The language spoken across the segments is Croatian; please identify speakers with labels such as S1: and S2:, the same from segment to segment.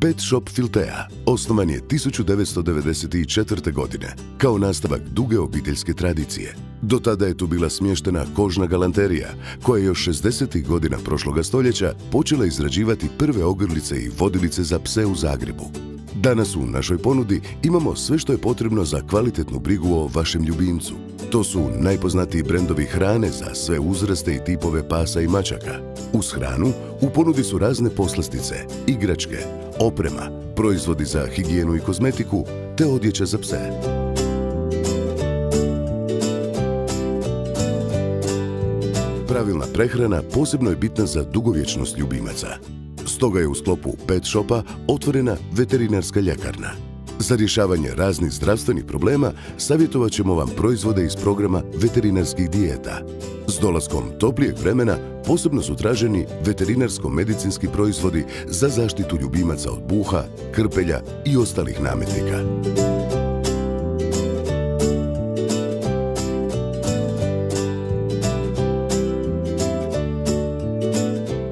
S1: Pet Shop Filtea osnovan je 1994. godine kao nastavak duge obiteljske tradicije. Do tada je tu bila smještena kožna galanterija koja je još 60. godina prošloga stoljeća počela izrađivati prve ogrlice i vodilice za pse u Zagrebu. Danas u našoj ponudi imamo sve što je potrebno za kvalitetnu brigu o vašem ljubimcu. To su najpoznatiji brendovi hrane za sve uzraste i tipove pasa i mačaka. Uz hranu u ponudi su razne poslastice, igračke, oprema, proizvodi za higijenu i kozmetiku te odjeća za pse. Pravilna prehrana posebno je bitna za dugovječnost ljubimaca. Stoga je u sklopu Pet Shopa otvorena veterinarska ljekarna. Za rješavanje raznih zdravstvenih problema savjetovat ćemo vam proizvode iz programa veterinarskih dijeta. S dolaskom toplijeg vremena posebno su traženi veterinarsko-medicinski proizvodi za zaštitu ljubimaca od buha, krpelja i ostalih nametnika.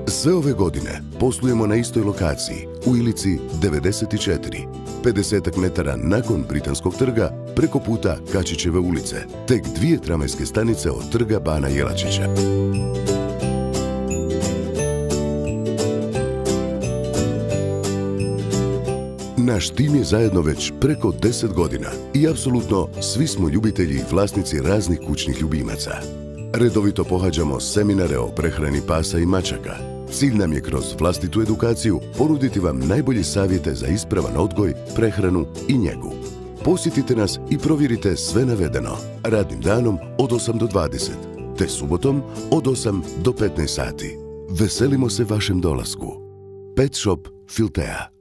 S1: Sve ove godine poslujemo na istoj lokaciji, u Ilici 94, 50 metara nakon Britanskog trga, preko puta Kačićeve ulice, tek 2 tramvajske stanice od trga Bana Jelačića. Naš tim je zajedno već preko 10 godina i apsolutno svi smo ljubitelji i vlasnici raznih kućnih ljubimaca. Redovito pohađamo seminare o prehrani pasa i mačaka. Cilj nam je kroz vlastitu edukaciju ponuditi vam najbolje savjete za ispravan odgoj, prehranu i njegu. Posjetite nas i provjerite sve navedeno radnim danom od 8 do 20, te subotom od 8 do 15 sati. Veselimo se vašem dolasku. Pet Shop Filtea.